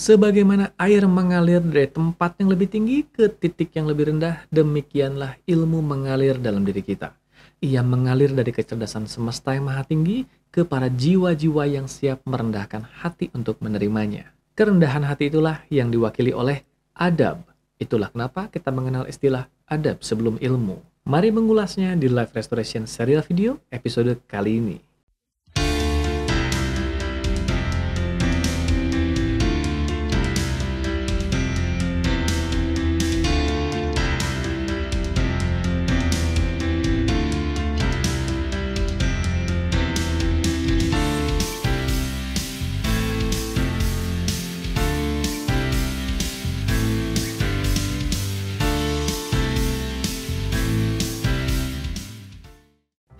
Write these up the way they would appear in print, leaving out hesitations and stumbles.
Sebagaimana air mengalir dari tempat yang lebih tinggi ke titik yang lebih rendah, demikianlah ilmu mengalir dalam diri kita. Ia mengalir dari kecerdasan semesta yang maha tinggi ke para jiwa-jiwa yang siap merendahkan hati untuk menerimanya. Kerendahan hati itulah yang diwakili oleh adab. Itulah kenapa kita mengenal istilah adab sebelum ilmu. Mari mengulasnya di Life Restoration serial video episode kali ini.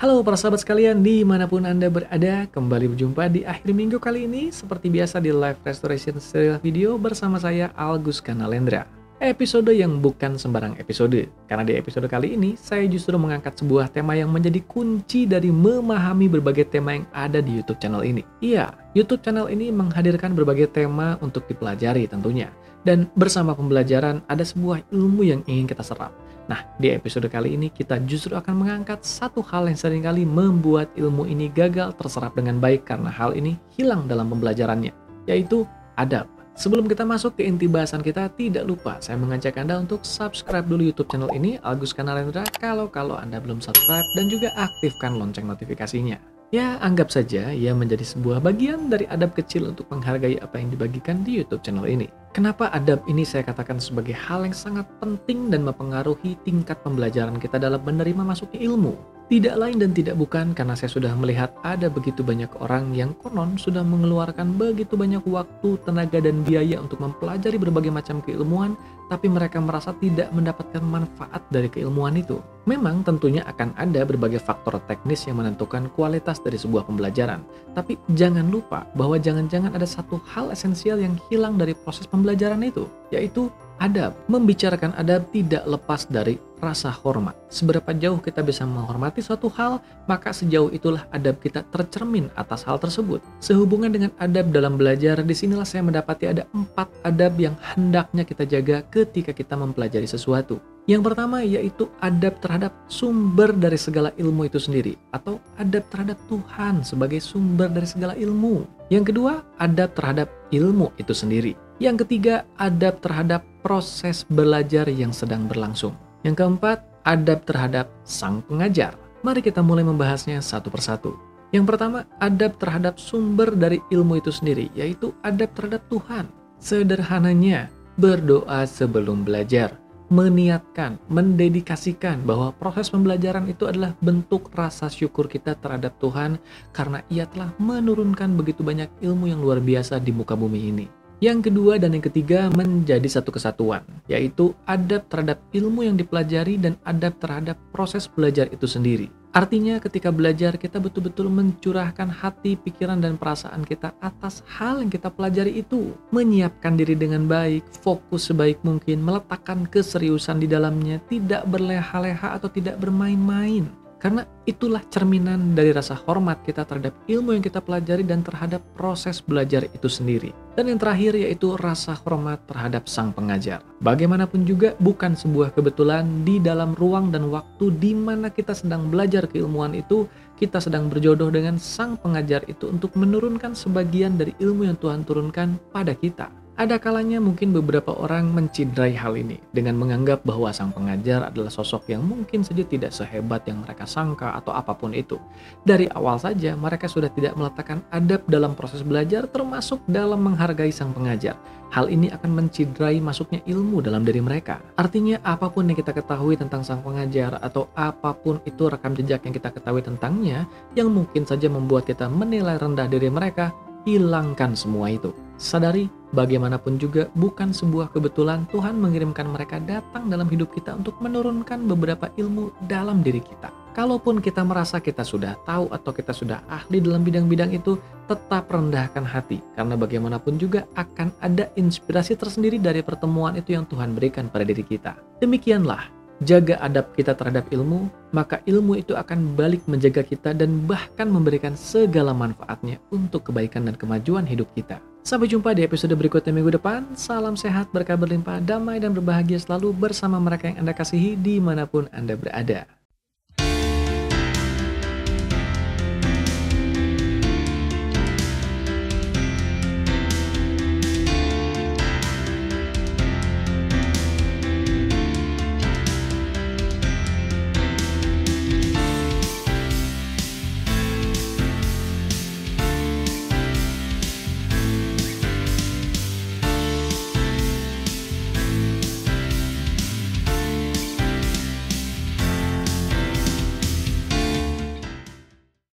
Halo para sahabat sekalian, dimanapun Anda berada, kembali berjumpa di akhir minggu kali ini seperti biasa di Life Restoration serial video bersama saya Algus Kanalendra. Episode yang bukan sembarang episode, karena di episode kali ini saya justru mengangkat sebuah tema yang menjadi kunci dari memahami berbagai tema yang ada di YouTube channel ini. Iya, YouTube channel ini menghadirkan berbagai tema untuk dipelajari tentunya. Dan bersama pembelajaran ada sebuah ilmu yang ingin kita serap. Nah, di episode kali ini kita justru akan mengangkat satu hal yang seringkali membuat ilmu ini gagal terserap dengan baik karena hal ini hilang dalam pembelajarannya, yaitu adab. Sebelum kita masuk ke inti bahasan kita, tidak lupa saya mengajak Anda untuk subscribe dulu YouTube channel ini, Algus Kanalendra, kalau Anda belum subscribe, dan juga aktifkan lonceng notifikasinya. Ya, anggap saja ia menjadi sebuah bagian dari adab kecil untuk menghargai apa yang dibagikan di YouTube channel ini. Kenapa adab ini saya katakan sebagai hal yang sangat penting dan mempengaruhi tingkat pembelajaran kita dalam menerima masuknya ilmu? Tidak lain dan tidak bukan karena saya sudah melihat ada begitu banyak orang yang konon sudah mengeluarkan begitu banyak waktu, tenaga, dan biaya untuk mempelajari berbagai macam keilmuan, tapi mereka merasa tidak mendapatkan manfaat dari keilmuan itu. Memang tentunya akan ada berbagai faktor teknis yang menentukan kualitas dari sebuah pembelajaran, tapi jangan lupa bahwa jangan-jangan ada satu hal esensial yang hilang dari proses pembelajaran itu, yaitu adab. Membicarakan adab tidak lepas dari rasa hormat. Seberapa jauh kita bisa menghormati suatu hal, maka sejauh itulah adab kita tercermin atas hal tersebut. Sehubungan dengan adab dalam belajar, disinilah saya mendapati ada 4 adab yang hendaknya kita jaga ketika kita mempelajari sesuatu. Yang pertama yaitu adab terhadap sumber dari segala ilmu itu sendiri, atau adab terhadap Tuhan sebagai sumber dari segala ilmu. Yang kedua, adab terhadap ilmu itu sendiri. Yang ketiga, adab terhadap proses belajar yang sedang berlangsung. Yang keempat, adab terhadap sang pengajar. Mari kita mulai membahasnya satu persatu. Yang pertama, adab terhadap sumber dari ilmu itu sendiri, yaitu adab terhadap Tuhan. Sederhananya, berdoa sebelum belajar, meniatkan, mendedikasikan bahwa proses pembelajaran itu adalah bentuk rasa syukur kita terhadap Tuhan karena Ia telah menurunkan begitu banyak ilmu yang luar biasa di muka bumi ini. Yang kedua dan yang ketiga menjadi satu kesatuan, yaitu adab terhadap ilmu yang dipelajari dan adab terhadap proses belajar itu sendiri. Artinya ketika belajar kita betul-betul mencurahkan hati, pikiran, dan perasaan kita atas hal yang kita pelajari itu. Menyiapkan diri dengan baik, fokus sebaik mungkin, meletakkan keseriusan di dalamnya, tidak berleha-leha atau tidak bermain-main. Karena itulah cerminan dari rasa hormat kita terhadap ilmu yang kita pelajari dan terhadap proses belajar itu sendiri. Dan yang terakhir yaitu rasa hormat terhadap sang pengajar. Bagaimanapun juga bukan sebuah kebetulan di dalam ruang dan waktu di mana kita sedang belajar keilmuan itu, kita sedang berjodoh dengan sang pengajar itu untuk menurunkan sebagian dari ilmu yang Tuhan turunkan pada kita. Ada kalanya mungkin beberapa orang mencidrai hal ini dengan menganggap bahwa sang pengajar adalah sosok yang mungkin saja tidak sehebat yang mereka sangka atau apapun itu. Dari awal saja mereka sudah tidak meletakkan adab dalam proses belajar termasuk dalam menghargai sang pengajar. Hal ini akan mencidrai masuknya ilmu dalam diri mereka. Artinya apapun yang kita ketahui tentang sang pengajar atau apapun itu rekam jejak yang kita ketahui tentangnya yang mungkin saja membuat kita menilai rendah diri mereka, hilangkan semua itu. Sadari, bagaimanapun juga bukan sebuah kebetulan Tuhan mengirimkan mereka datang dalam hidup kita untuk menurunkan beberapa ilmu dalam diri kita. Kalaupun kita merasa kita sudah tahu atau kita sudah ahli dalam bidang-bidang itu, tetap rendahkan hati. Karena bagaimanapun juga akan ada inspirasi tersendiri dari pertemuan itu yang Tuhan berikan pada diri kita. Demikianlah, jaga adab kita terhadap ilmu, maka ilmu itu akan balik menjaga kita dan bahkan memberikan segala manfaatnya untuk kebaikan dan kemajuan hidup kita. Sampai jumpa di episode berikutnya minggu depan. Salam sehat, berkah berlimpah, damai dan berbahagia selalu bersama mereka yang Anda kasihi dimanapun Anda berada.